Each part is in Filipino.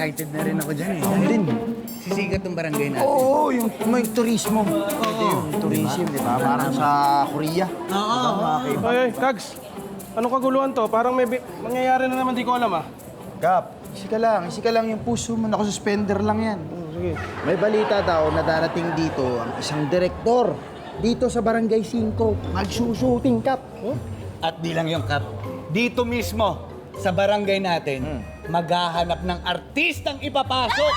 excited na rin ako dyan eh. Ako din. Sisikat ng barangay natin. Oo, yung may turismo. Ito yung tourism, di ba? Parang sa Korea. Oo. Oy, Kags. Anong kaguluhan to? Parang may mangyayari na naman, di ko alam ah. Kap, isi ka lang yung puso mo. Naka-suspender lang yan. Sige. May balita daw na darating dito ang isang direktor dito sa Barangay 5. Magsushooting, Kap. At di lang yung Kap. Dito mismo, sa barangay natin, maghahanap ng artistang ipapasok.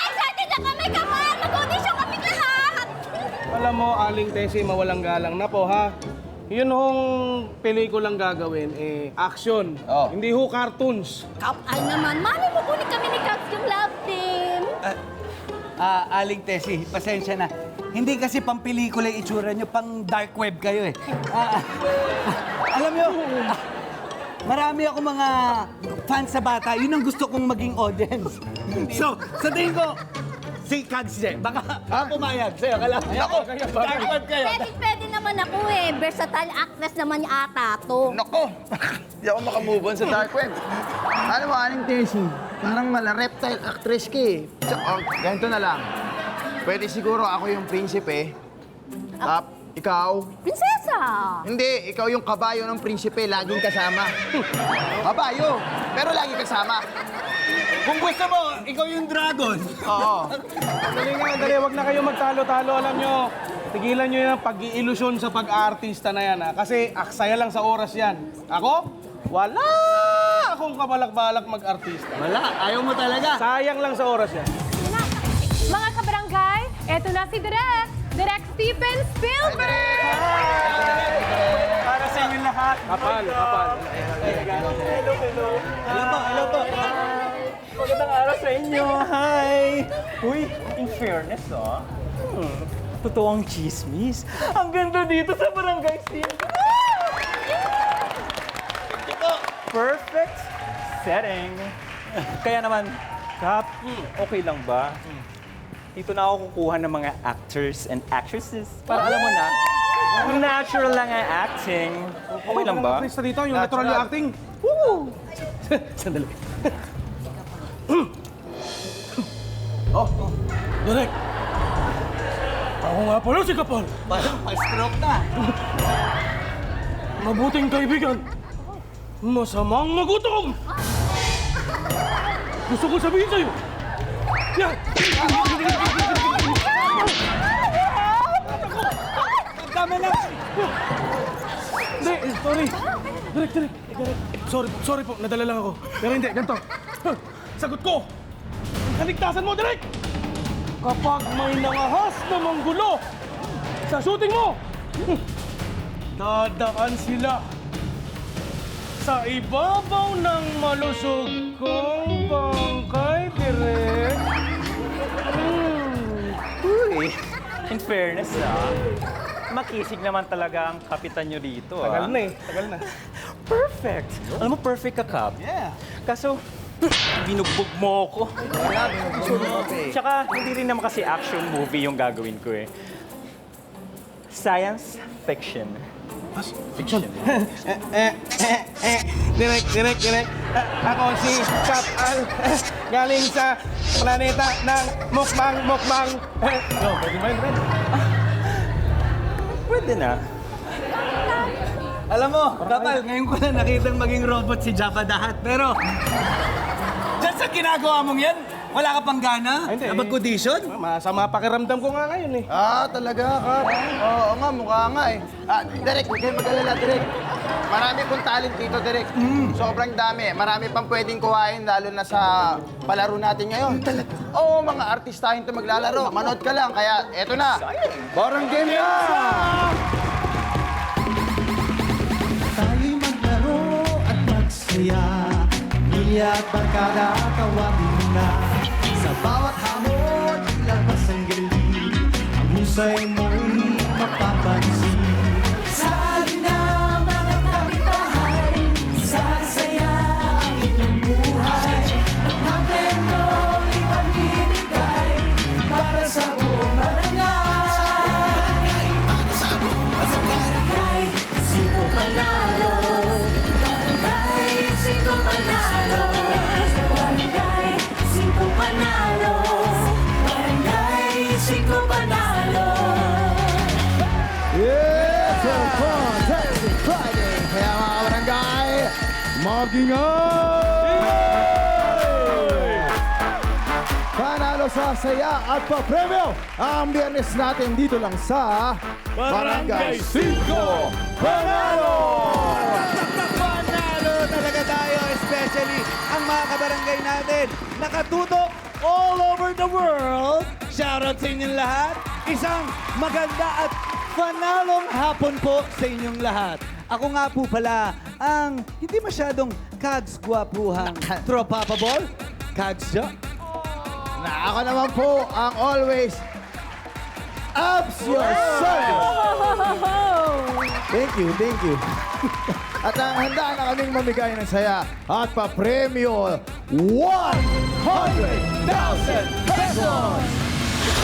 Excited na kami, Kapal! Mag-audition kami lahat! Alam mo, Aling Tessie, mawalang galang na po, ha? Yun hong pelikulang gagawin, action. Oh. Hindi ho cartoons. Kapal naman, mali mo kunin kami ni Kaps yung love team! Aling Tessie, pasensya na. Hindi kasi pang pelikula yung itsura nyo, pang dark web kayo eh. Alam nyo, marami ako mga fans sa bata. Yun ang gusto kong maging audience. So, sa tingin ko, si Kags baka pumayag sa'yo. Ako, dark web kayo. Pwede naman ako eh. Versatile actress naman yung ata to. Nako! Hindi ako makamove on sa dark web. Ano mo, Aling Tessie? Parang reptile actress ka eh. So, ganito na lang. Pwede siguro ako yung prinsipe. Tap, ikaw. Prinsesa! Hindi, ikaw yung kabayo ng prinsipe, laging kasama. Kabayo, pero lagi kasama. Kung gusto mo, ikaw yung dragon. Oo. Dali nga, dali. Huwag na kayo magtalo-talo. Alam nyo, tigilan nyo yung pag-iilusyon sa pag-aartista na yan, ha? Kasi aksaya lang sa oras yan. Ako, wala akong kabalak-balak mag-artista. Wala, ayaw mo talaga. Sayang lang sa oras yan. Mga kabarangay, eto na si Direk Steven Spielberg! Para sa inyo lahat. Kapal. Hello po. Magandang araw sa inyo. Hi! Uy, in fairness, totoong chismis. Ang ganda dito sa Barangay 5. Perfect setting. Kaya naman, Kap, okay lang ba? Dito na ako kukuha ng mga actors and actresses. Para alam mo na, natural lang ang acting. Okay lang ba? Artista dito, yung natural yung acting. Woo! Sandali. Direk! Ako nga pala si Kapal. Parang pa-stroke na. Mabuting kaibigan. Masamang magutom! Gusto ko sabihin sa'yo. Yan! Tama na. Hindi, sorry. Direk. Sorry po, nadala lang ako. Pero hindi, ganito. Sagot ko! Ang kaligtasan mo, Direk! Kapag may nangahas na manggulo sa shooting mo, dadaan sila sa ibabaw ng malusog kong bangkay, Direk. Uy, in fairness, makisig naman talaga ang kapitan nyo dito. Tagal na. Perfect! Alam mo, perfect ka, Kap. Yeah. Kaso, binugbog mo ako. Tsaka, hindi rin naman kasi action movie yung gagawin ko eh. Science fiction. Fiction. Direk. Ako si Kapal. Galing sa planeta ng mukbang. Pwede ba yun, Direk? Pwede na. Alam mo, Kapal, ngayon ko na nakitang maging robot si Jabba the Hutt. Pero, dyan sa ginagawa mong yan, wala ka pang gana? Hindi. Na mag-audition? Masama pakiramdam ko nga ngayon eh. Talaga, Kap. Oo nga, mukha nga eh. Direk, huwag kayo mag-alala, Direk. Marami pong talent dito, Direk. Sobrang dami. Marami pang pwedeng kuhain, lalo na sa palaro natin ngayon. Oo, mga artistahin to maglalaro. Manood ka lang, kaya eto na. Barang game na! Tayo'y maglaro at magsaya. Pamilya at barkada, tawagin na. Sa bawat hamon, ilabas ang galing. Ang husay mo'y mapapansin. Sa halina, mga kapitbahay, sasaya ang inyong buhay. Ang hangin mo'y ipagbibigay para sa buong barangay. Barangay, sino panalo? Barangay, sino panalo? It's a Fantastic Friday! Kaya mga kabarangay, mag-ingay! Panalo sa saya at pa-premyo ang biyernes natin dito lang sa Barangay 5 Panalo! Panalo talaga tayo, especially ang mga kabarangay natin. Nakatutok all over the world. Shoutout sa inyong lahat. Isang maganda at panalong hapon po sa inyong lahat. Ako nga po pala ang hindi masyadong kags-gwapuhang tropapabol. Kags Jo. Na ako naman po ang always Abs your son! Thank you. At ang handa na kaming mamigay ng saya at pa-premyo 100,000 pesos!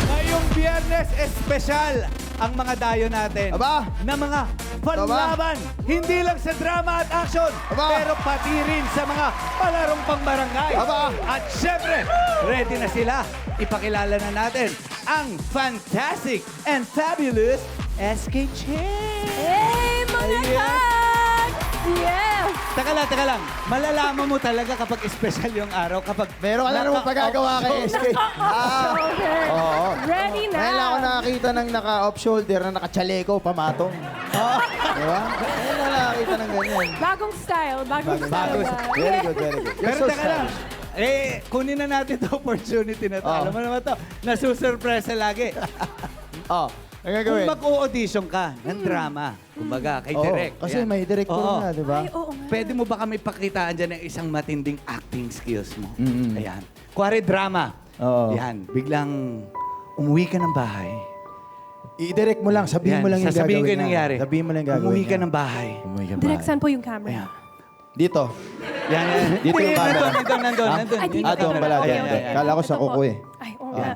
Ngayong biyernes, espesyal ang mga dayo natin. Aba? Na mga panlaban. Hindi lang sa drama at action, Aba? pero pati rin sa mga palarong pangbarangay. Aba? At syempre, ready na sila. Ipakilala na natin ang fantastic and fabulous SK Chain. Hey, mga kags! Yes! Taka lang. Malalaman mo talaga kapag espesyal yung araw, kapag Meron ka na naman pagagawa kay SK. Shoulder. Oo. Ready na. Ngayon lang ako nakakita ng naka-off shoulder na naka-chaleko, pamatong. Diba? Ngayon lang nakakita ng ganyan. Bagong style. Bagong style. Very good. You're Pero so teka lang. stylish. Kunin na natin the opportunity na to. Oh. Alam mo naman to, nasusurpresa lagi. Oh, ang Kung gagawin? mag-audition ka ng drama, kumbaga, kay Oo, Direk. kasi yan. may director Oo. na, di ba? Ay, oo nga. Pwede mo ba kami pakitaan dyan ng isang matinding acting skills mo? Mm-mm. Ayan. Kuwari drama. Oo. Yan. Biglang umuwi ka ng bahay. I-direct mo lang, sabihin mo lang yung gagawin sasabihin ko yung niya. nangyari. Sabihin mo lang yung gagawin Umuwi ka niya. ng bahay. Umuwi ka ba? Direk, saan po yung camera? Ayan. Dito. Yan. Dito yung camera. Nandun. Ay, dito. Ah, doon pala. Ayan, Doon. ayan. Kala ko sa Ito po. kuko eh. Ay, oo nga.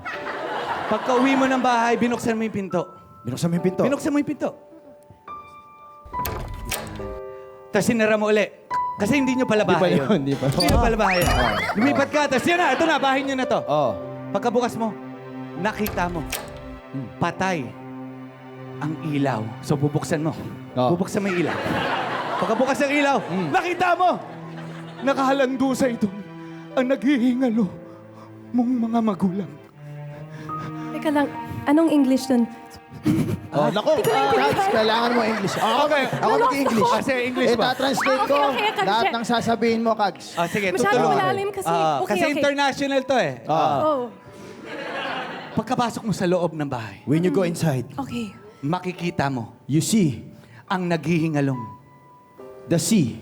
Pagka uwi mo ng bahay, binuksan mo yung pinto. Binuksan mo yung pinto. Binuksan mo yung pinto. Tapos sinara mo uli. Kasi hindi nyo pala Di pa bahay yun, yun. di pa. Hindi nyo pala bahay yun. Lumipat ka, tapos yan na, ito na, bahay nyo na to. Oh. Pagkabukas mo, nakita mo, patay ang ilaw. So bubuksan mo. Oh. Bubuksan mo yung ilaw. Pagkabukas ng ilaw, nakita mo, nakahalando sa ito ang naghihingalo mong mga magulang. Teka lang, anong English dun? Oh, naku, Kads, kailangan mo English. Okay. Ako mag-English. Kasi English ba? Translate ko Okay, Kads. lahat ng sasabihin mo, Kads. Ah, sige, Masyadong tutulungan. malalim kasi. Okay, Kasi okay. international to eh. Oh, Pagkapasok mo sa loob ng bahay, When you go inside, okay. makikita mo you see ang naghihingalong the sea,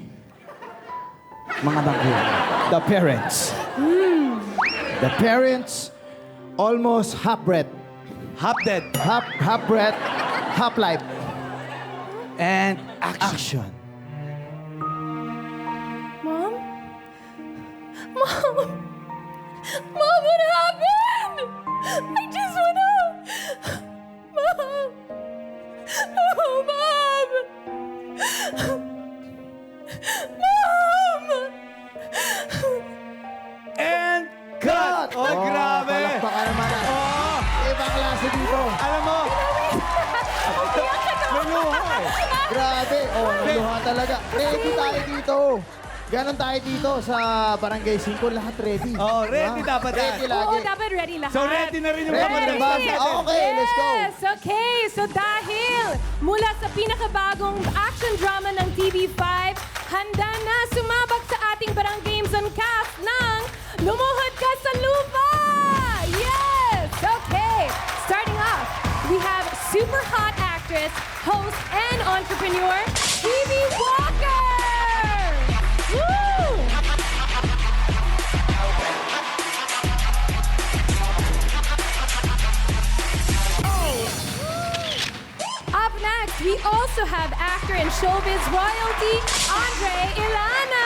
mga magulang. the parents. The parents, almost half breath. Half dead Half breath, half life. and action. Action. Mom? Mom! Mom, what happened? I just wanna... Mom! Oh, Mom! Mom! And Cut! Oh, grabe! Palakpakan naman. Ibang klase dito. Alam mo, may luha eh. Grabe. Oh, naluha talaga. Ready tayo dito. Ganon tayo dito sa Barangay 5. Lahat ready. Oh, ready Diba? dapat Ready yan. lagi. Oo, dapat ready lahat. So ready na rin yung Ready mga na ba? Okay, let's go. Yes, okay. So dahil mula sa pinakabagong action drama ng TV5, handa na sumabak sa ating Barang Games and Cast ng Lumuhod Ka sa Lupa! Yes! Okay. Starting off, we have super hot actress, host, and entrepreneur, Phoebe Walker! Woo! Up next, we also have actor and showbiz royalty, Andre Ilana.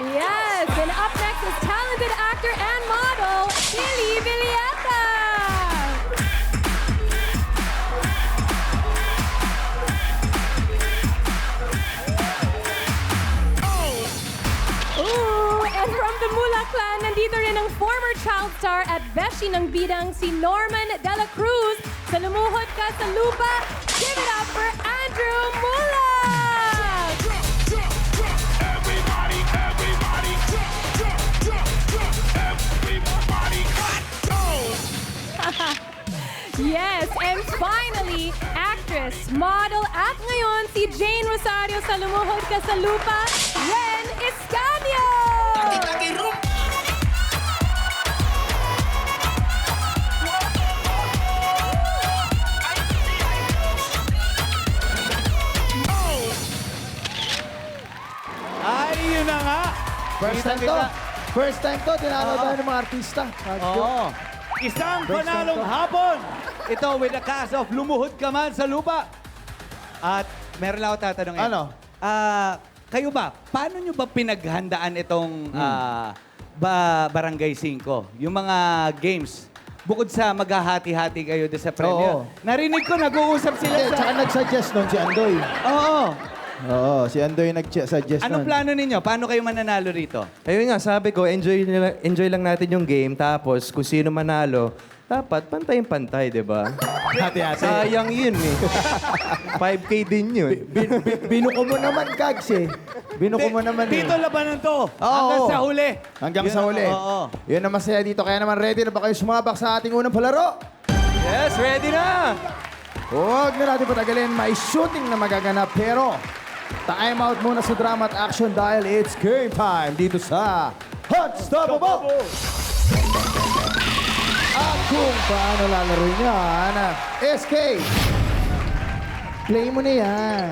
Yes, and up next is talented actor and model, Billy Villeta. Ooh, And from the Mula Clan, nandito rin ang former child star at beshi ng bidang si Norman De La Cruz. Sa Lumuhod Ka sa Lupa, give it up for Andrew Mula! Yes, and finally, actress, model at ngayon si Jane Rosario sa Lumuhod Ka sa Lupa, Ren Escanio! Ay, yun na nga. First time to. First time to, dinalo tayo ng mga artista. Oo. Isang panalong hapon. Ito with the cast of Lumuhod Ka Man sa Lupa. At meron lang ako tatanungin. Ano? Kayo ba, paano nyo ba pinaghandaan itong Barangay 5? Yung mga games, bukod sa maghahati-hati kayo doon sa premyo. Oo. Narinig ko, nag-uusap sila Hindi, tsaka sa... nag-suggest nun si Andoy. Oo. Oo, si Andoy nag-suggest Anong plano ninyo? Paano kayo mananalo rito? Ayun nga, sabi ko, enjoy lang natin yung game. Tapos, kung sino manalo, dapat pantay-pantay, di ba? Hati-hati. Sayang yun eh. 5K din yun. Binuko mo naman, Kags eh. Binuko mo naman eh. Dito labanan to. Oo. Hanggang sa huli. Hanggang Yun sa ang- huli. Oo. Yun ang masaya dito. Kaya naman ready na ba kayo sumabak sa ating unang palaro? Yes, ready na! Huwag na natin patagalin. May shooting na magaganap. Pero, time out muna sa drama at action dahil it's game time dito sa Unstoppable! At kung paano lalaro niyan, SK, play mo na yan.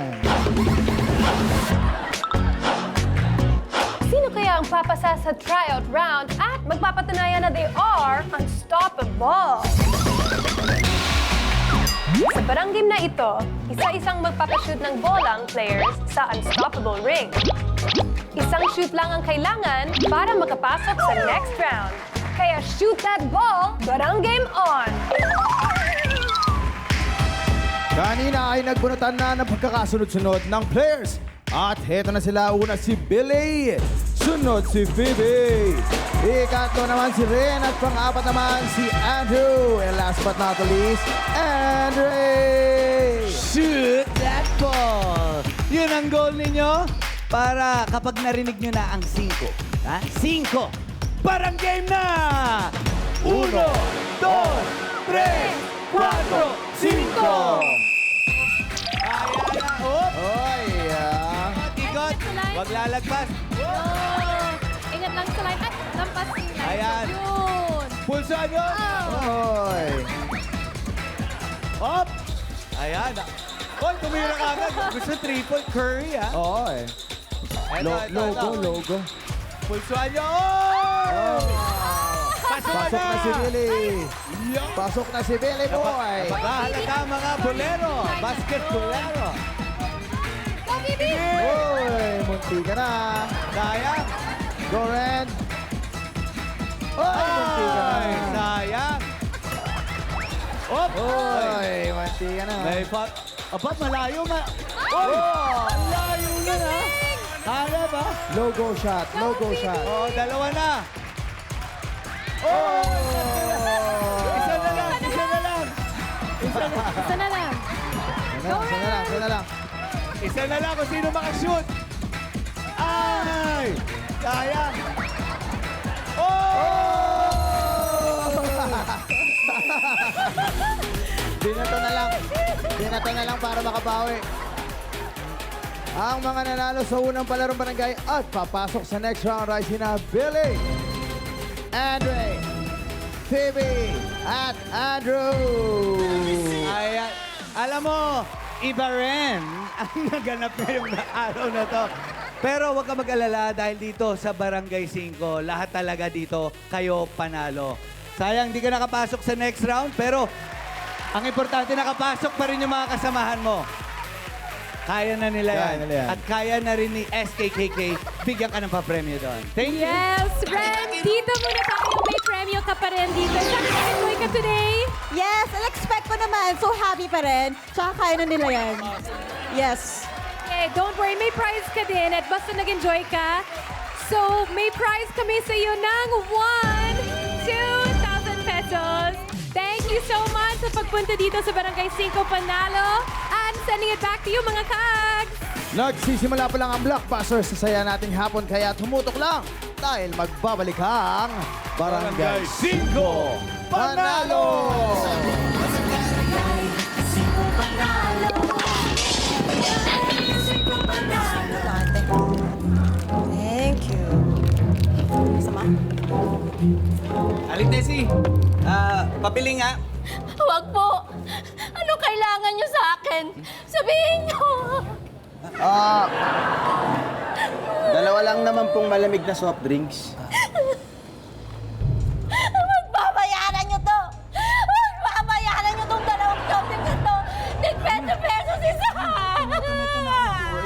Sino kaya ang papasa sa tryout round at magpapatunayan na they are unstoppable? Sa parang game na ito, isa-isang magpapashoot ng bola ang players sa unstoppable ring. Isang shoot lang ang kailangan para makapasok sa next round. Kaya shoot that ball, barang game on! Kanina ay nagbunutan na ng pagkakasunod-sunod ng players. At heto na sila. Una si Billy, sunod si Phoebe, ikatlo naman si Ren at pang-apat naman si Andrew. And last but not the least, Andre. Shoot that ball! Yun ang goal ninyo para kapag narinig nyo na ang 5. Ha? 5! Parang game na! 1, 2, 3, 4, 5! Ayan na, hop! Oy, Ikot! Huwag lalagpas! Ingat lang sa line at lampas yung line. Ayan. Yun! Pulsaan nyo! oy. Hop! Ayan. Hoy, tumira ka agad. Gusto triple Curry, ha? Oy. Logo, logo. Pulsuan nyo! Oh! Pasok na si Billy. Pasok na si Billy, boy. Napakahalaga mga bolero, basketbolero. Oy, munti ka na. Sayang. Go, Ren. Oy, munti ka Ay, na. sayang. Op! Oy, munti ka na. May pot. Aba, malayo ma. Oy! Ang layo na na. Hala ba? Logo shot, logo shot. Oh, dalawa na. Oh! Isa na lang, isa na lang. Isa na lang. Isa na lang, isa na lang. Isa na lang kung sino makashoot. Ay! Sayang. Oh! Binato na lang. Binato na lang para makabawi. Ang mga nanalo sa unang palarong barangay at papasok sa next round ay sina Billy, Andre, Phoebe, at Andrew. Ayan. Alam mo, iba rin ang naganap ngayong araw na to. Pero huwag ka mag-alala dahil dito sa Barangay 5, lahat talaga dito kayo panalo. Sayang, di ka nakapasok sa next round, pero ang importante, nakapasok pa rin yung mga kasamahan mo. Kaya na nila Kaya yan. nila yan. At kaya na rin ni SKKK. Bigyan ka ng pa-premyo doon. Thank you. Yes, Ren! Dito muna tayo. May premyo ka pa rin dito. Enjoy ka today? Yes, expect ko naman. So happy pa rin. Tsaka kaya na nila yan. Yes. Okay, don't worry. May prize ka din. At basta nag-enjoy ka, So, may prize kami sa iyo ng 2,000 pesos. Thank you so much sa pagpunta dito sa Barangay 5 Panalo. And sending it back to you, mga kags! Nagsisimula pa lang ang blockbuster sa saya nating hapon, kaya tumutok lang dahil magbabalik ang Barangay 5 Panalo! Thank you. Sama? Aling Tessie, papili nga. Huwag po. Ano kailangan niyo sa akin? Sabihin niyo. Dalawa lang naman pong malamig na soft drinks. Magbabayaran niyo to. Magbabayaran niyo tong dalawang shopping na to. Tig 20 pesos isa.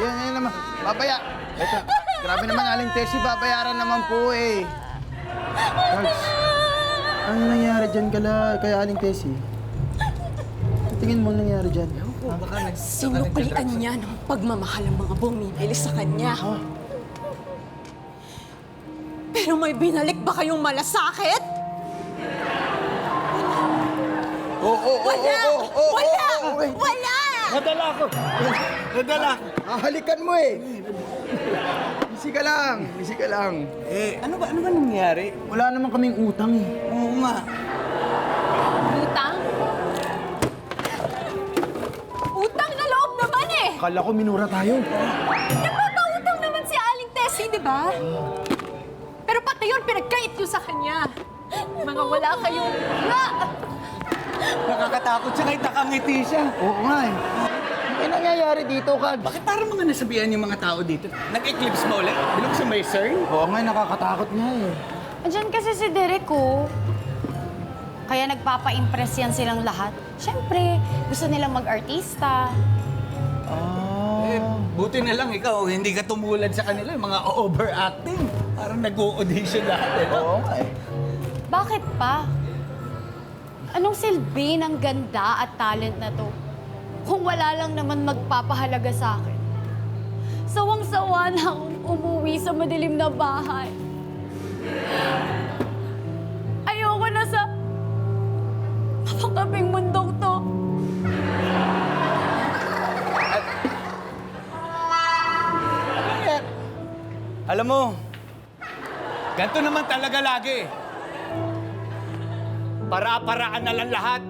Yan naman. Ito, grabe naman, Aling Tessie, babayaran naman po eh. Cards, ano nangyari dyan kay Aling Tessie? Tingin mo nangyari dyan? Sinuklian niya ng pagmamahal ang mga bumibili sa kanya. Pero may binalik ba kayong malasakit? Wala! Nadala ako. Nadala. Halikan mo eh. Easy ka lang. Ano ba nangyari? Wala naman kaming utang eh. Oo nga. Utang? Utang na loob naman eh! Akala ko minura tayo. Nagpapautang naman si Aling Tessie, di ba? Pero pati yun, pinagkait nyo sa kanya. Mga wala kayong... Nakakatakot siya kahit nakangiti siya. Oo nga eh. Ano nangyayari dito, Kad? Bakit parang mga nasabihan yung mga tao dito? Nag-eclipse mo ulit? Bilog sa may CERN? Oo nga, nakakatakot nga eh. Andiyan kasi si Derek, oh. Kaya nagpapa-impress yan silang lahat. Siyempre, gusto nilang mag-artista. Buti na lang ikaw, hindi ka tumulad sa kanila, yung mga overacting. Parang nag-audition lahat eh. Oo nga eh. Bakit pa? Anong silbi ng ganda at talent na to? Kung wala lang naman magpapahalaga sa akin. Sawang-sawa na akong umuwi sa madilim na bahay. Ayoko na sa mapakaping mundong to. Alam mo, ganito naman talaga lagi. Para-paraan na lang lahat.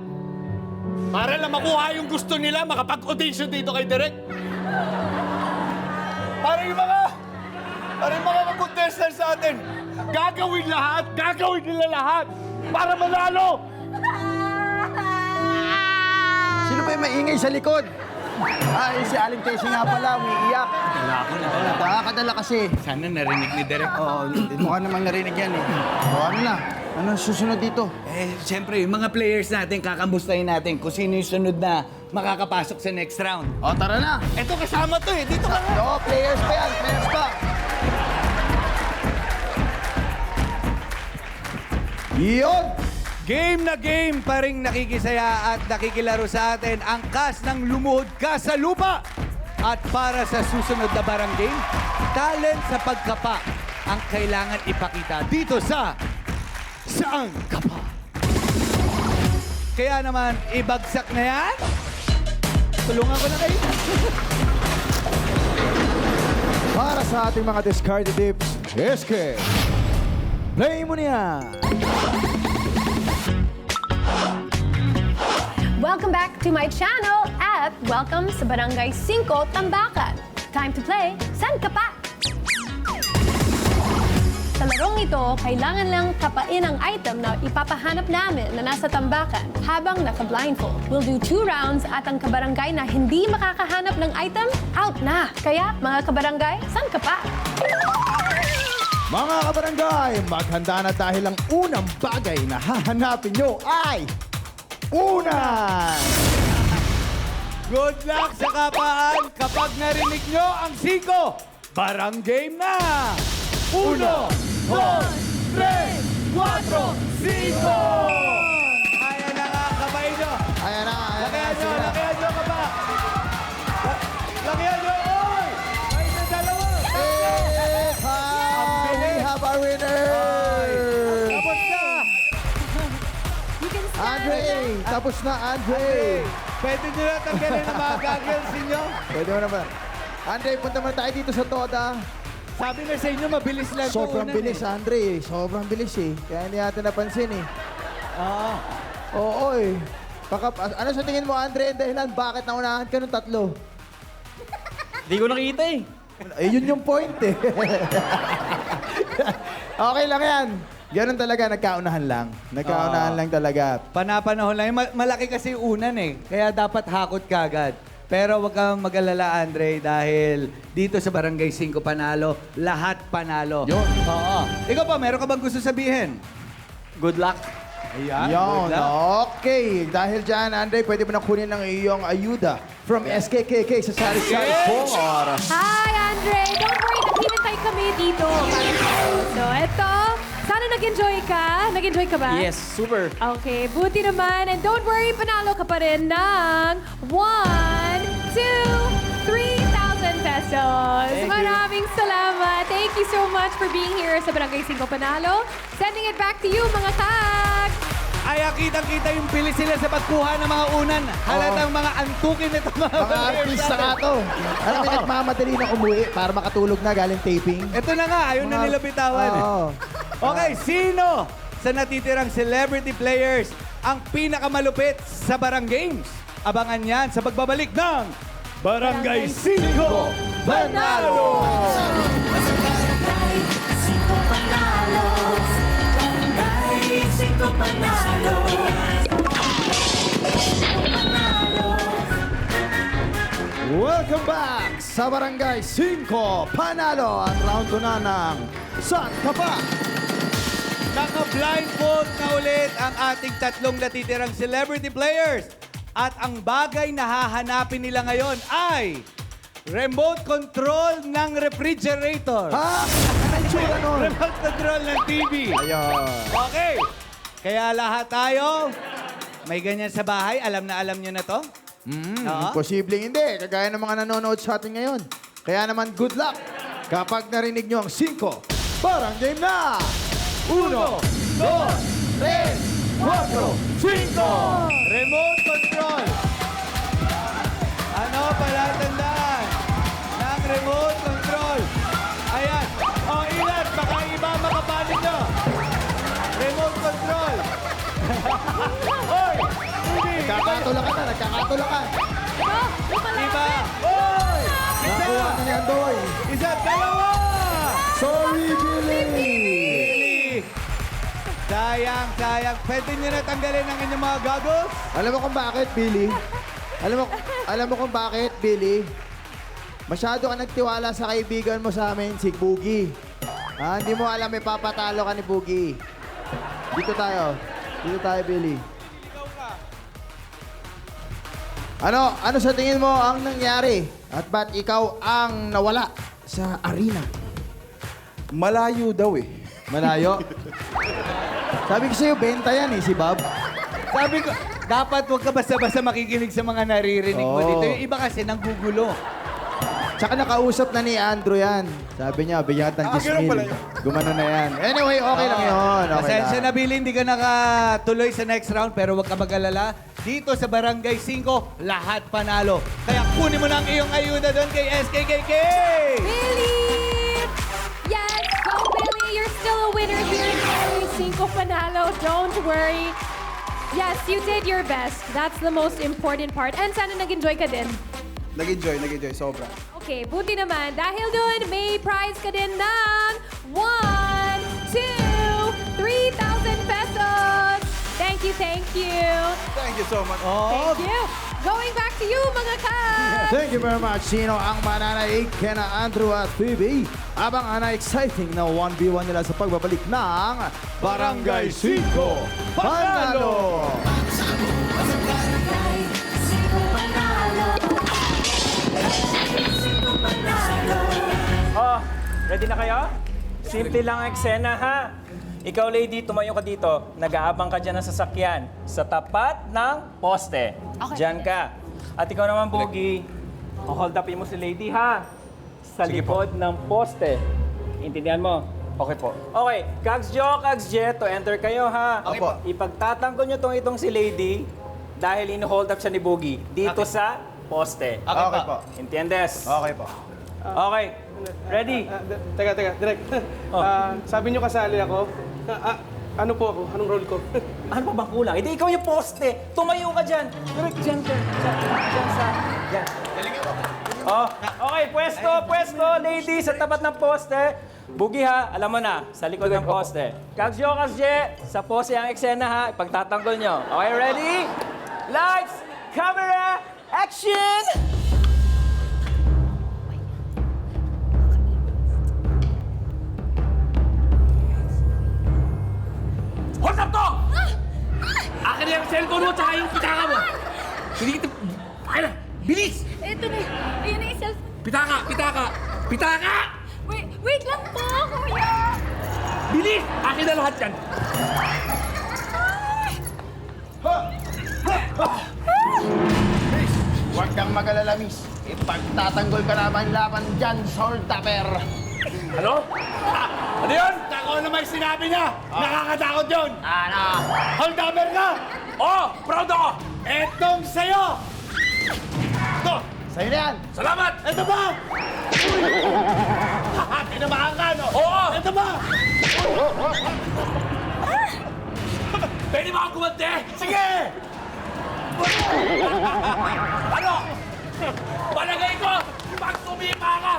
Para lang makuha yung gusto nila, makapag-audition dito kay Direk. Para yung mga contestants sa atin, gagawin nila lahat para manalo! Sino pa yung maingay sa likod? Ay, si Aling Tessie nga pala, umiiyak. Nakakadala kasi. Sana narinig ni Direk. Oo, mukha namang narinig yan eh. O ano na? Ano susunod dito? Siyempre, yung mga players natin, kakamustahin natin kung sino yung sunod na makakapasok sa next round. O, tara na! Ito kasama to eh. Dito ka nga. Oo, players pa yan. Players pa. Yun! Game na game pa rin nakikisaya at nakikilaro sa atin ang cast ng Lumuhod Ka sa Lupa. At para sa susunod na barang game, talent sa pagkapa ang kailangan ipakita dito sa Saan Ka Pa? Kaya naman, ibagsak na yan. Tulungan ko na kayo. Para sa ating mga discarded tips, SK, play mo niya! Welcome back to my channel at welcome sa Barangay 5 Tambakan. Time to play San Ka Pa? Sa larong ito, kailangan lang kapain ang item na ipapahanap namin na nasa tambakan habang naka-blindfold. We'll do 2 rounds at ang kabarangay na hindi makakahanap ng item, out na. Kaya, mga kabarangay, San Ka Pa? Mga kabarangay, maghanda na dahil ang unang bagay na hahanapin nyo ay unan! Good luck sa kapaan kapag narinig nyo ang 5. Barang game na! 1, 2, 3, 4, 5! Ayan na nga, kamay nyo. Ayan na, Lakihan nyo, kaba. Lakihan nyo, oy! Ay, sa dalawa. Ang bilis. our winner! Tapos na! You can stand. Andre! Tapos na, Andre! Pwede nyo na tanggalin ang mga goggles ninyo. Pwede mo naman. Andre, punta muna tayo dito sa Toda. Sabi na sa inyo, mabilis lang to, Sobrang unan bilis, eh. Andre. Sobrang bilis eh. Kaya hindi natin napansin eh. Oo. Oo eh. Ano sa tingin mo, Andre, ang dahilan bakit naunahan ka ng tatlo? Hindi ko nakita eh. Eh, yun yung point eh. Okay lang yan. Ganun talaga, nagkaunahan lang. Nagkaunahan lang talaga. Panapanahon lang. Malaki kasi yung unan eh. Kaya dapat hakot ka agad. Pero wag kang mag-alala, Andre, dahil dito sa Barangay 5 Panalo, lahat panalo. Yun. Oo. Ikaw pa, meron ka bang gusto sabihin? Good luck. Ayan. Yun, good luck. okay. Dahil dyan, Andre, pwede mo na kunin ng iyong ayuda from SKKK sa Sari-Sari Sport. Hi, Andre! Don't worry, naghihintay kami dito. So, eto. Sana nag-enjoy ka. Nag-enjoy ka ba? Yes, super. Okay, buti naman. And don't worry, panalo ka pa rin ng 1, 2, 3,000 pesos. Maraming salamat. Thank you so much for being here sa Barangay 5 Panalo. Sending it back to you, mga kag! Ay, kitang-kita yung bilis sila sa pagkuha ng mga unan. Halatang mga antukin nito mga Mga artista nga to. Alam mo, nagmamadali na umuwi para makatulog na galing taping. Ito na nga, ayaw na nila bitawan. eh. Oo. Okay, sino sa natitirang celebrity players ang pinakamalupit sa Barang Games? Abangan yan sa pagbabalik ng Barangay 5 Panalo! Welcome back sa Barangay 5 Panalo at round 2 na ng Saan Ka Pa? Naka-blindfold na ulit ang ating tatlong natitirang celebrity players. At ang bagay na hahanapin nila ngayon ay remote control ng refrigerator. Ha? Ano tsura nun? Remote control ng TV. Ayun. Okay. Kaya lahat tayo, may ganyan sa bahay. Alam nyo na to? Oo. Posibleng hindi. Kagaya ng mga nanonood sa atin ngayon. Kaya naman, good luck. Kapag narinig nyo ang 5, parang game na! 1, 2, 3, 4, 5! Remote control. Ano palatandaan ng remote control? Ayan. O, ilan? Baka iba makapanin nyo. Remote control. Hoy! Hindi. Nagkakatula ka na, nagkakatula ka. Iba. Hoy! Nakuha na ni Andoy. Isa, dalawa! Sorry, Billy! Billy! Sayang. Pwede nyo na tanggalin ang inyong mga goggles? Alam mo kung bakit, Billy? Alam mo kung bakit, Billy? Masyado ka nagtiwala sa kaibigan mo sa amin, si Boogie. Hindi mo alam, may papatalo ka ni Boogie. Dito tayo, Billy. Ano sa tingin mo ang nangyari? At ba't ikaw ang nawala sa arena? Malayo daw eh. Malayo? Sabi ko sa'yo, benta yan si Bob. Sabi ko, dapat huwag ka basta-basta makikinig sa mga naririnig mo Oo. dito. Yung iba kasi nanggugulo. Tsaka nakausap na ni Andrew yan. Sabi niya, bigyan ng 10 mil. Gumano na yan. Anyway, okay lang yun. Okay Pasensya lang. na, Billy, hindi ka nakatuloy sa next round, pero huwag ka mag-alala. Dito sa Barangay 5, lahat panalo. Kaya kunin mo na ang iyong ayuda doon kay SKKK! Billy! Yes, go Billy! You're still a winner here in Barangay 5 Panalo. Don't worry. Yes, you did your best. That's the most important part. And sana nag-enjoy ka din. Nag-enjoy, sobra. Okay, buti naman. Dahil dun, may prize ka din ng 1, 2, 3,000 pesos. Thank you. Thank you so much. Oh, Thank you. Going back to you, mga kag. Thank you very much. Sino ang mananaig kina Andrew at Phoebe? Abang ana exciting na 1v1 nila sa pagbabalik ng Barangay 5 Panalo! Oh, ready na kayo? Simple lang ang eksena, ha? Ikaw, lady, tumayo ka dito. Nag-aabang ka dyan ng sasakyan sa tapat ng poste. Okay. Diyan ka. At ikaw naman, Boogie, hold upin mo si lady, ha? Sa likod ng poste. Intindihan mo? Okay po. Okay, Kags Jo, Kags Je, to enter kayo ha. Okay po. Ipagtatanggol nyo itong si Lady dahil in-hold up siya ni Boogie dito sa poste. Okay po. Entiendes? Okay po. Okay. Ready? Teka, direct. Sabi niyo kasali ako. Ano po ako? Anong role ko? Ano pa bang kulang? Hindi ikaw yung poste. Tumayo ka dyan. Direct dyan sa... Dyan. Oh, okay, pwesto, lady, sa tapat ng poste. Boogie ha, alam mo na, sa likod ng poste. Kags Jo, Kags Je, sa poste ang eksena ha, ipagtatanggol nyo. Okay, ready? Lights, camera, action! Hold up to! Akin na yung cellphone mo tsaka yung pitaka mo. Hindi kita... Akin na! Bilis! Ito na, ayun na yung cellphone. Pitaka! Wait lang po, kuya! Bilis! Akin na lahat yan. Huwag kang mag-alala, miss. Ipagtatanggol ka naman laban dyan, Sword Tapper. Ano? Ano yun? Ako na may sinabi niya. Nakakatakot yun. Ano? Holdamer ka! Oh, proud ako. Etong sa'yo. Ito. Sa'yo na yan. Salamat! Ito ba? Tinabahan ka, no? Oo! Ito ba? Pwede ba ako gumante? Sige! Ano? Palagay ko, pag tumipa ka,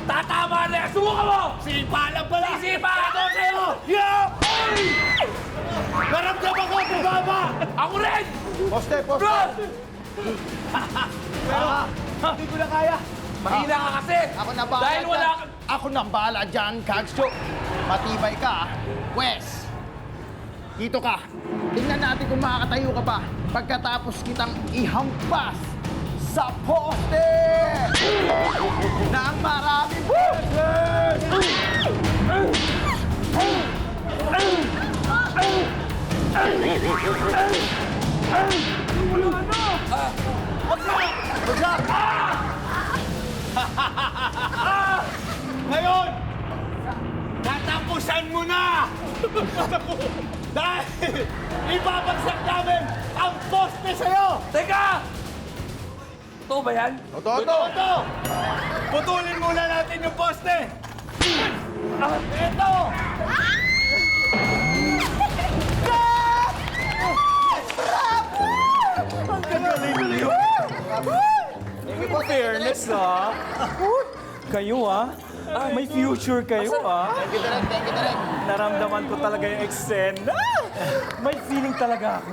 tatama na yan. Subukan mo! Sipa lang pala! Sipa ako sa'yo! Yeah! Ay! Naramdaman ko, bumaba! Ako rin! Poste! Hindi ko na kaya. Mahina ka kasi. Ako na bahala Dahil wala dyan. ka... Ako na bahala dyan, Kags Jo. Matibay ka, Wes. Dito ka. Tingnan natin kung makakatayo ka pa pagkatapos kitang ihampas sa poste ng maraming beses! Bagsak! Ngayon, tatapusan mo na! Dahil ibabagsak namin ang poste sa'yo! Teka! Totoo ba yan? Totoo! Putulin muna natin yung poste! Ito! Ang gagaling niyo. Fairness ha. Kayo may future kayo Thank you, Direk. Naramdaman ko talaga yung eksena. May feeling talaga ako.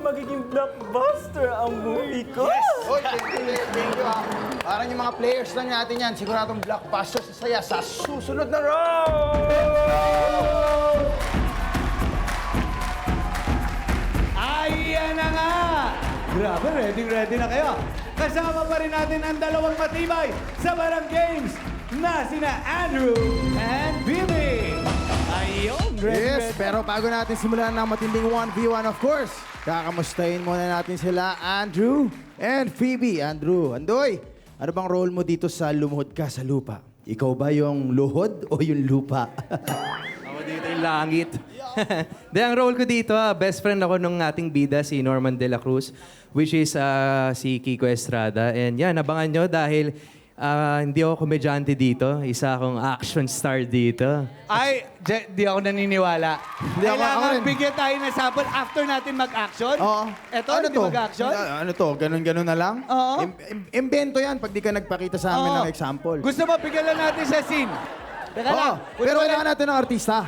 Magiging blockbuster ang movie ko. Oy, thank you, ah. Parang yung mga players lang natin yan, siguradong blockbuster sa saya sa susunod na round! Ayan na nga! Grabe, ready na kayo. Kasama pa rin natin ang dalawang matibay sa Barang Games na sina Andrew and Billy. Ayun, Yes, pero bago natin simulan ng matinding 1v1, of course, kakamustahin muna natin sila, Andrew and Phoebe. Andrew, Andoy, ano bang role mo dito sa Lumuhod Ka sa Lupa? Ikaw ba yung luhod o yung lupa? Ako dito yung langit. Ang role ko dito, best friend ako nung ating bida, si Norman De La Cruz, which is si Kiko Estrada. And yan, abangan nyo dahil hindi ako komedyante dito. Isa akong action star dito. Ay, di ako naniniwala. Hindi ako Kailangan rin. bigyan tayo ng sample after natin mag-action. Oo. Eto, Ano hindi to? mag-action. Ano to? Ganun-ganun na lang? Oo. Imbento yan pag di ka nagpakita sa amin Oo. ng example. Gusto mo, bigyan lang natin sa scene. Teka Oo, lang. pero kailangan natin ng artista.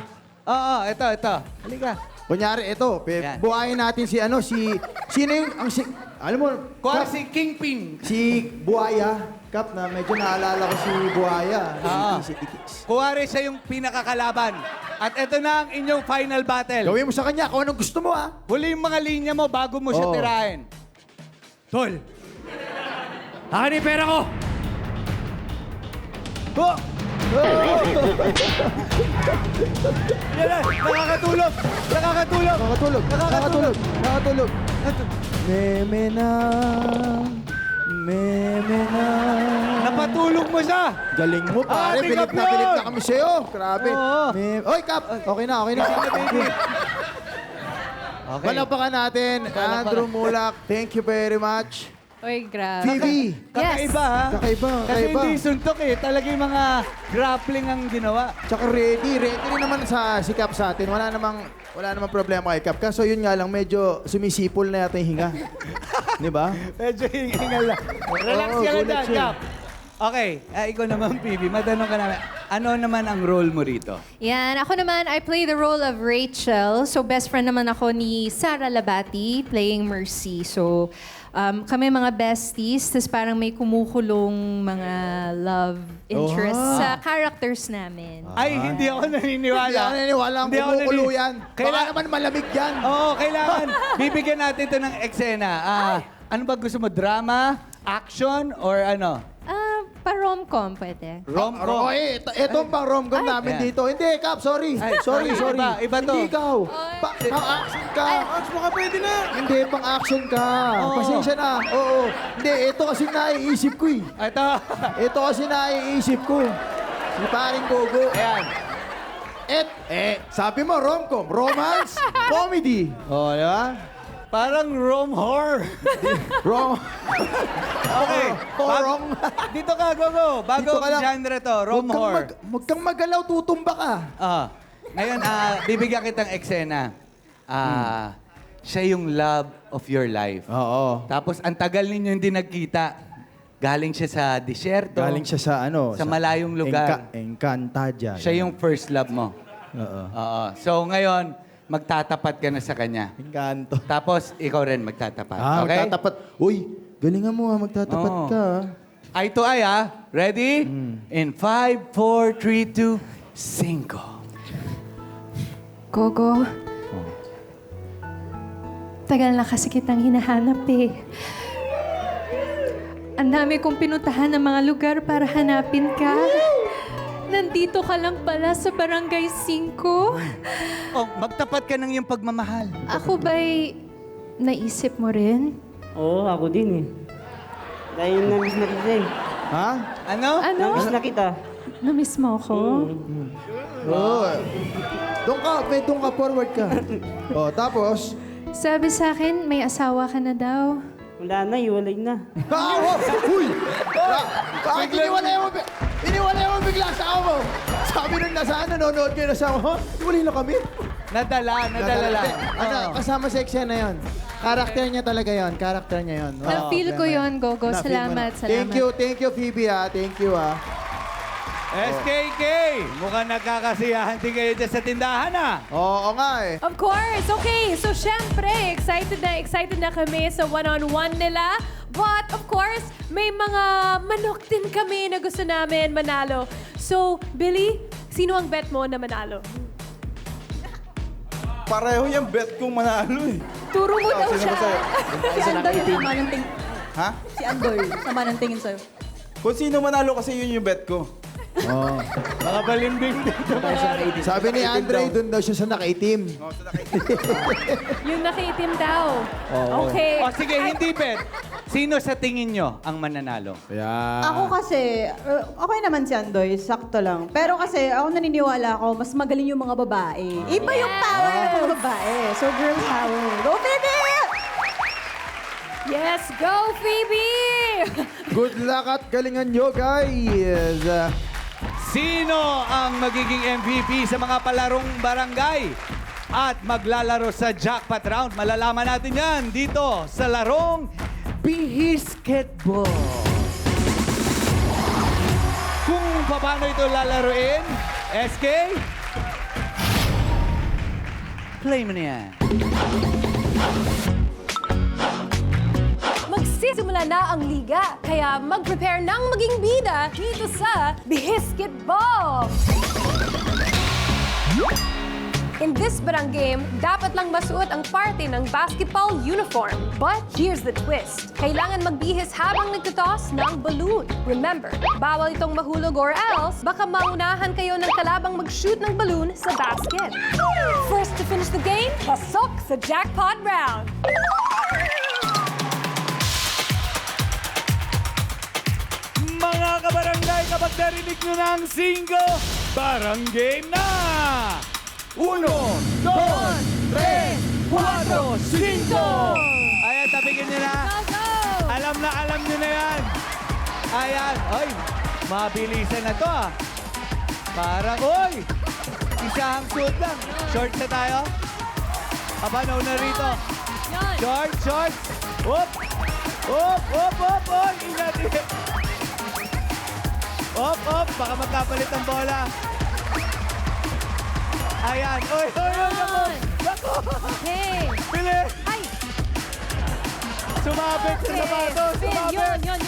Oo, ito. Halika. Kunyari, ito, Yan. buhayin natin sino yung, alam mo, Kuha Kap, si Kingpin. si Buhaya, Kap, na medyo naalala ko si Buhaya. Kuwari siya yung pinakakalaban. At ito na ang inyong final battle. Gawin mo sa kanya kung anong gusto mo, ha? Huli yung mga linya mo bago mo siya Oo. tirahin. Tol! Akin yung pera ko! Oh! Yan na, nakakatulog! Nakatulog. Meme na, meme na. Napatulog mo siya. Galing mo, pare. Ate Kap Bilip yun! na kami sa'yo. Grabe. Oo. Oy, Kap! Okay na, okay na. Okay. Palapakan natin, Andrew Mulak. Thank you very much. Oy, grabe. Phoebe! Kakaiba, ha? Kakaiba, Kasi kakaiba. hindi suntok eh. Talaga yung mga grappling ang ginawa. Tsaka ready. Ready rin naman si Kap sa atin. Wala namang problema kay Kap. Kaso yun nga lang, medyo sumisipol na yata yung hinga. Di ba? Medyo hingal lang. Relax Oo, ka lang gulat dyan, siya. Kap. Okay, ikaw naman, Phoebe. Matanong ka naman. Ano naman ang role mo rito? Yan, ako naman, I play the role of Rachel. So, best friend naman ako ni Sara Labati, playing Mercy. So, kami mga besties, tapos parang may kumukulong mga love interests sa characters namin. Ay, hindi ako naniniwala. Hindi ako naniniwala. Ang Hindi ako kumukulo nanini- yan. Baka naman malamig yan. Oo, kailangan. Bibigyan natin ito ng eksena. Ano ba gusto mo? Drama? Action? Or ano? Pa-rom-com pwede. Rom-com? Ito ang pang rom-com namin Ayan. dito. Hindi, Kap, sorry. Ay, Sorry. iba to. Hindi ikaw. Pang-action ka. Baka pwede na. Hindi, pang-action ka. Oo. Pasensya na. Oo. Hindi, ito kasi naiisip ko eh. Ito. Ito kasi naiisip ko. Si paring Gogo. Ayan. Sabi mo, rom-com. Romance, comedy. Oh, di ba? Parang rom-horror. Rom. Okay. Horong. Dito ka, go. Bago Dito ka lang. genre to, rom-horror. Huwag kang magalaw, tutumba ka. Ngayon, bibigyan kitang eksena. Siya yung love of your life. Oo. Tapos, ang tagal ninyo hindi nagkita. Galing siya sa disyerto. Galing siya sa ano? Sa malayong lugar. Encantadia. Siya yung first love mo. Oo. So, ngayon, magtatapat ka na sa kanya. Encanto. Tapos, ikaw rin magtatapat. Okay? Magtatapat. Uy, galingan mo magtatapat Oo. ka. Eye to eye, ha? Ready? In 5, 4, 3, 2, 5. Gogo. Tagal na kasi kitang hinahanap eh. Ang dami kong pinuntahan ng mga lugar para hanapin ka. Nandito ka lang pala sa Barangay 5. Oh, magtapat ka ng iyong pagmamahal. Ako ba'y naisip mo rin? Oo, ako din eh. Dahil na-miss na kita eh. Ha? Ano? Na-miss na kita. Namiss mo ako? Oo. Doon ka, forward ka. Tapos? Sabi sa akin, may asawa ka na daw. Wala na, iwalay na. Uy! Bakit iniwalay mo bigla sa ako mo? Sabi nung nasaan, nanonood kayo na sa ako, iwalay na kami. Nadala lang. Ano, kasama sa eksena yun. Karakter niya talaga yun. Karakter niya yun. Na-feel ko yon, Gogo. Salamat. Thank you Phoebe ha. Thank you ha. SKK! Mukhang nagkakasiyahan din kayo dyan sa tindahan, ha? Oo nga eh. Of course! Okay, so syempre, excited na kami sa one-on-one nila. But of course, may mga manok din kami na gusto namin manalo. So, Billy, sino ang bet mo na manalo? Pareho yung bet kong manalo eh. Turo mo daw siya. Si Andoy, sama ng tingin. Ha? Si Andoy, sama ng tingin sa'yo. Kung sino manalo kasi yun yung bet ko. Mga balimbing dito. Sabi ni Andre, doon daw siya sa nakaitim. Yung nakiitim daw. Okay. O sige, hindi bet. Sino sa tingin nyo ang mananalo? Ako kasi, okay naman si Andoy, sakto lang. Pero kasi, ako naniniwala ako, mas magaling yung mga babae. Iba yung power ng mga babae. So, girl power. Go, Phoebe! Yes, go, Phoebe! Good luck at galingan nyo, guys. Sino ang magiging MVP sa mga palarong barangay? At maglalaro sa jackpot round. Malalaman natin yan dito sa larong Bihisketball. Kung paano ito lalaruin, SK, play mo na yan. Magsisimula na ang liga, kaya mag-prepare ng maging bida dito sa Bihisketball! In this barang game, dapat lang masuot ang parte ng basketball uniform. But here's the twist. Kailangan magbihis habang nagtotoss ng balloon. Remember, bawal itong mahulog or else baka maunahan kayo ng kalabang mag-shoot ng balloon sa basket. First to finish the game, pasok sa jackpot round! mga kabarangay, kapag narinig nyo ng 5, barang game na! 1, 2, 3, 4, 5! Ayan, tabigin nyo na. Alam nyo na yan. Ayan, oy, mabilisan na to ah. Parang, oy, isang shoot lang. Short na tayo. Aba, nauna rito. Short. Up. Oy, ingat. Up. Baka magkapalit ang bola. Ayan. Oy. Nako. Okay. Bilis. Ay! Sumabit sa sapatos. Sumabit. Yun.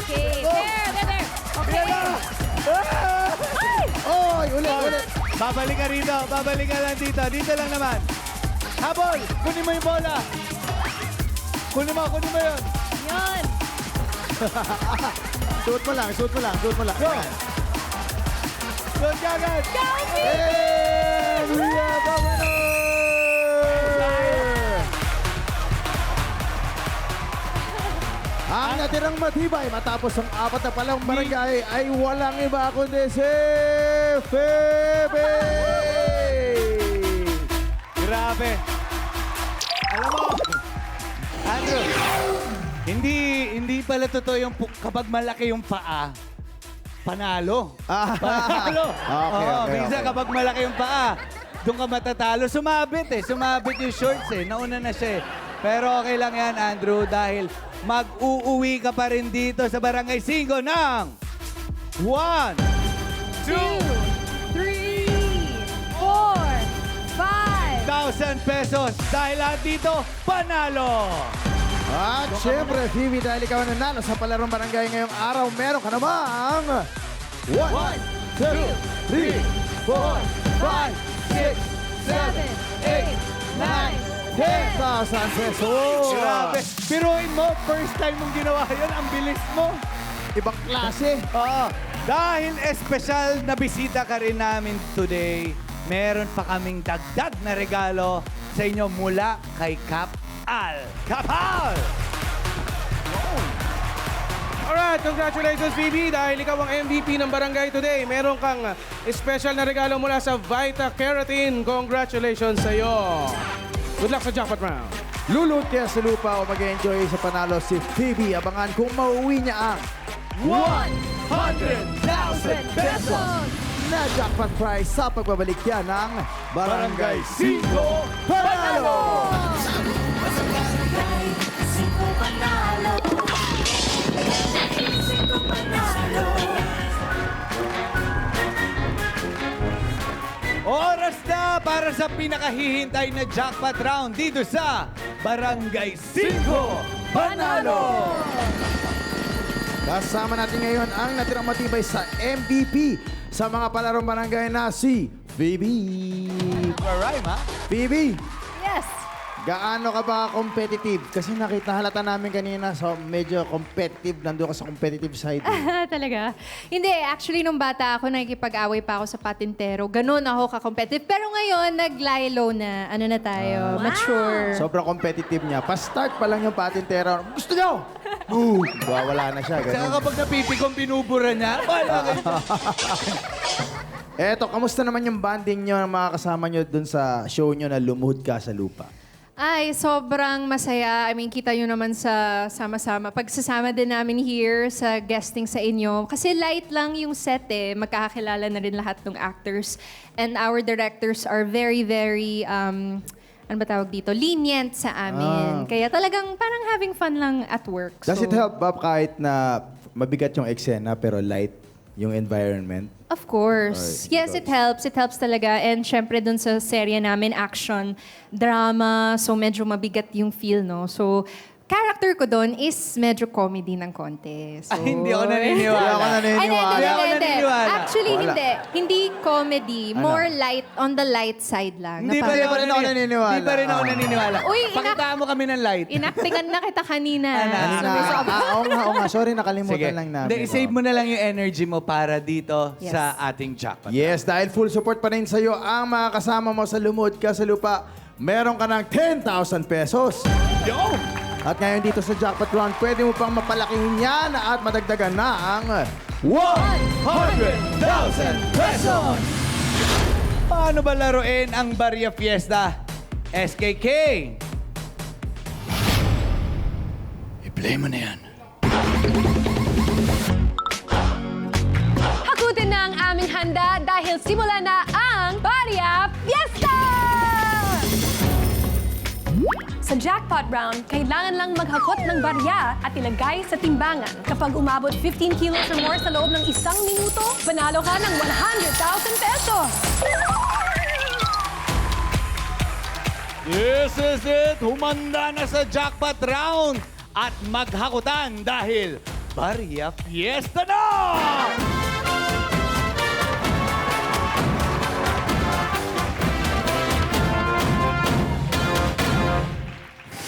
Okay. There. Okay. Oy, ulit. Babalik ka rito. Babalik ka lang dito. Dito lang naman. Habol. Kunin mo yung bola. Kunin mo yun. Yun. Suot mo lang. Go. Go, Jagan. Hey! We are the winner! Ang natirang matibay matapos ang 4 na palang barangay ay walang iba kundi si Febe! Grabe. Alam mo, Andrew, hindi pala totoo yung kapag malaki yung paa, panalo. Panalo. Okay. Minsan kapag malaki yung paa, doon ka matatalo. Sumabit yung shorts Nauna na siya Pero okay lang yan, Andrew, dahil mag-uuwi ka pa rin dito sa Barangay 5 ng 1, 2, 3, 4, 5. 1,000 pesos. Dahil lahat dito, panalo. At syempre, Phoebe, dahil ikaw ang nanalo sa palarong barangay ngayong araw, meron ka namang 1, 2, 3, 4, 5, 6, 7, 8, 9, 10,000 pesos! Grabe. Piruin mo, first time mong ginawa yun, ang bilis mo. Ibang klase. Oo. Dahil espesyal na bisita ka rin namin today, meron pa kaming dagdag na regalo sa inyo mula kay Kap Al. Kapal! Alright, congratulations, Phoebe. Dahil ikaw ang MVP ng barangay today, meron kang special na regalo mula sa Vita Keratin. Congratulations sa iyo. Good luck sa jackpot round. Lulot kaya sa lupa o mag-enjoy sa panalo si Phoebe. Abangan kung mauwi niya ang 100,000 pesos! na jackpot prize sa pagbabalik yan ng Barangay 5 Panalo! Oras na para sa pinakahihintay na jackpot round dito sa Barangay 5 Panalo! Kasama natin ngayon ang natirang matibay sa MVP sa mga palarong barangay na si Phoebe. Alright, ha? Phoebe, Yes. gaano ka ba competitive? Kasi halata namin kanina, so medyo competitive. Nandun ka sa competitive side. Talaga? Hindi, actually, nung bata ako, nakikipag-away pa ako sa patintero. Ganun ako ka-competitive. Pero ngayon, nag-lie-low na. Ano na tayo? Mature. Sobrang competitive niya. Pa-start pa lang yung patintero. Gusto nyo? Wala na siya. Saka Ganun. kapag napipikong binubura niya, Eto, kamusta naman yung banding nyo ng mga kasama nyo dun sa show nyo na Lumuhod Ka sa Lupa? Ay, sobrang masaya. I mean, kita nyo naman sa sama-sama. Pagsasama din namin here sa guesting sa inyo. Kasi light lang yung set Magkakakilala na rin lahat ng actors. And our directors are very, very, ano ba tawag dito? Lenient sa amin. Kaya talagang parang having fun lang at work. Does it help, Bob, kahit na mabigat yung eksena pero light yung environment? Of course. Yes, it helps. It helps talaga. And syempre dun sa serye namin, action, drama, so medyo mabigat yung feel, no? So, character ko doon is medyo comedy ng konti. So, hindi ako naniniwala. Ay, hindi. naniniwala. Actually, Wala. hindi. Hindi comedy. More light, on the light side lang. Hindi Na pa parang- rin ako naniniwala. Hindi pa rin ako naniniwala. Uy, Pakitaan mo kami ng light. Inaktingan na kita kanina. Oo nga. Sorry, nakalimutan lang namin. Hindi, save mo na lang yung energy mo para dito Yes. sa ating jackpot. Yes, dahil full support pa rin sa'yo ang mga kasama mo sa Lumuhod Ka sa Lupa. Meron ka ng 10,000 pesos. Yo! At ngayon dito sa Jackpot Round, pwede mo pang mapalakihin yan at madagdagan na ang 100,000 pesos! Paano ba laruin ang Barya Fiesta? SKK! I-play mo na yan. Hakutin na ang aming handa dahil simula na ang Barya Fiesta! Sa jackpot round, kailangan lang maghakot ng barya at ilagay sa timbangan. Kapag umabot 15 kilos or more sa loob ng 1 minuto, panalo ka ng 100,000 pesos! This is it! Humanda na sa jackpot round at maghakutan dahil Barya Fiesta na!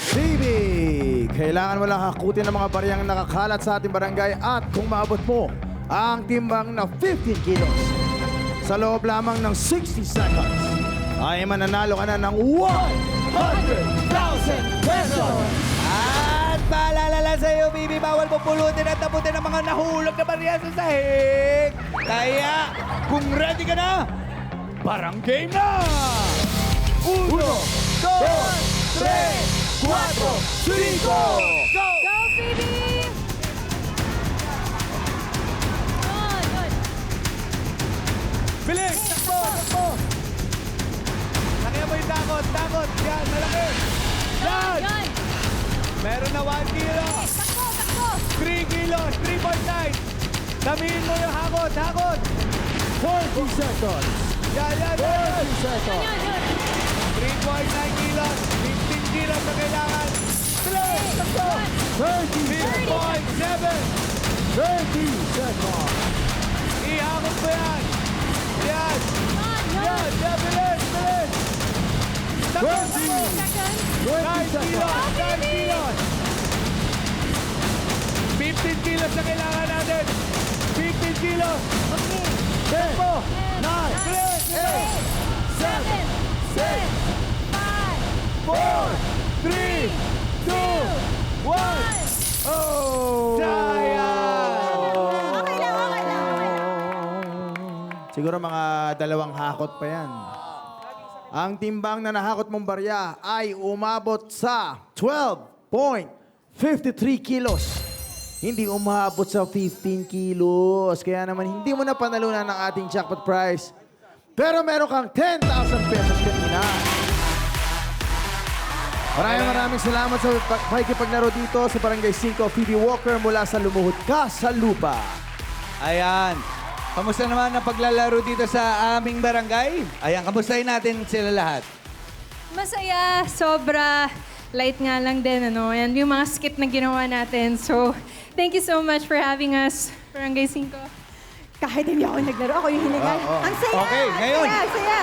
Baby! Kailangan mo lang hakutin ang mga bariyang nakakalat sa ating barangay at kung maabot mo ang timbang na 15 kilos sa loob lamang ng 60 seconds ay mananalo ka na ng 100,000 pesos! At paalala lang sa'yo, baby, bawal mo pulutin at taputin ang mga nahulog na barya sa sahig. Kaya, kung ready ka na, parang game na! 1, 2, 3, 4, 5! Go! Go, baby! Good. Bilis! Takbo! Laki mo yung takot! Yan, malaki! Yan! Meron na 1 kilo! Takbo! 3 kilos! 3.9! Damihin mo yung hakot! 40 seconds! Yan! 40 seconds! 3.9 kilos! 15 kilos na kailangan! 30 3.7! seconds! Ihakot mo yan! Yan! Bilis! Takbo! 9 kilos! 15 kilos na kailangan natin! 15 kilos! Tempo! 9, 8, 7, 6, 5, 4, 3, 2, 1! Oh! Sayang! Okay lang. Siguro mga 2 hakot pa yan. Ang timbang na nahakot mong barya ay umabot sa 12.53 kilos. Hindi umabot sa 15 kilos. Kaya naman hindi mo na panalunan ng ating jackpot prize. Pero meron kang 10,000 pesos kanina. Maraming salamat sa pakikipaglaro dito sa Barangay 5 Phoebe Walker mula sa Lumuhod Ka sa Lupa. Ayan. Kamusta naman ang paglalaro dito sa aming barangay? Ayan, kamustahin natin sila lahat. Masaya, sobra. Light nga lang din, ano? And yung mga skit na ginawa natin. So, thank you so much for having us, Barangay 5. Kahit hindi ako naglaro, ako yung hinigal. Ang saya! Okay, ngayon. Ang saya!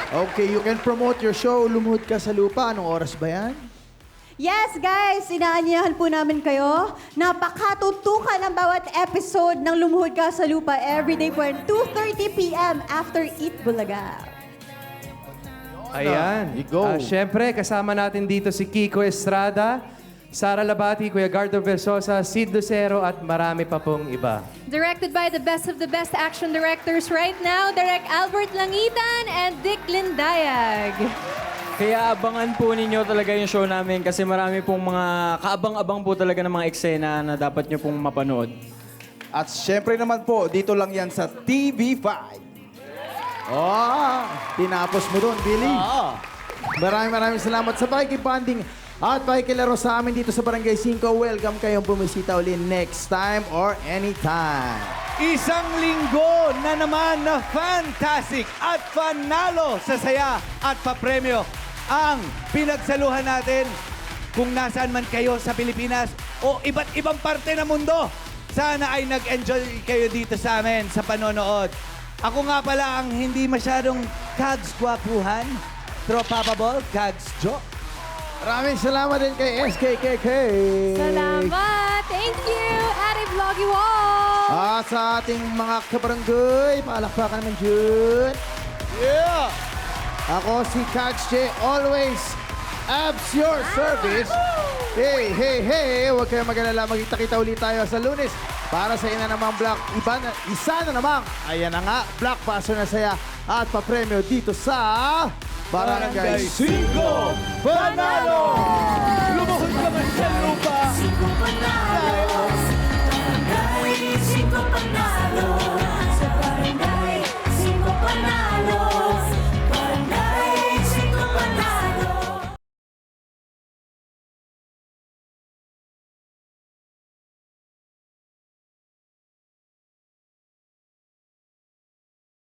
Okay, you can promote your show, Lumuhod Ka sa Lupa. Anong oras ba yan? Yes, guys! Inaanyahan po namin kayo. Napakatutukan ang bawat episode ng Lumuhod Ka sa Lupa everyday po at 2:30 p.m. after Eat Bulaga. Ayan. Go. Siyempre, kasama natin dito si Kiko Estrada, Sara Labati, Kuya Gardo Versosa, Sid Lucero, at marami pa pong iba. Directed by the best of the best action directors right now, Direk Albert Langitan and Dick Lindayag. Kaya abangan po ninyo talaga yung show namin kasi marami pong mga kaabang-abang po talaga ng mga eksena na dapat nyo pong mapanood. At syempre naman po, dito lang yan sa TV5. Tinapos mo doon, Billy. Maraming salamat sa pakikipanding at pakikilaro sa amin dito sa Barangay 5. Welcome kayong bumisita uli next time or anytime. Isang linggo na naman na fantastic at panalo sa saya at papremyo ang pinagsaluhan natin kung nasaan man kayo sa Pilipinas o iba't ibang parte ng mundo. Sana ay nag-enjoy kayo dito sa amin sa panonood. Ako nga pala ang hindi masyadong kags gwapuhan. Tropapable, kags joke. Maraming salamat din kay SKKK. Salamat! Thank you, Ate Vloggy Wall! At sa ating mga kabarangay, palakpakan naman dyan. Yeah! Ako si Kags J, always Abs Your Service. Hey, hey, hey! Huwag kayong mag-alala. Magkita-kita ulit tayo sa Lunes para sa ina namang isa na namang, ayan na nga, blockbuster na saya at papremyo dito sa Barangay 5 Panalo!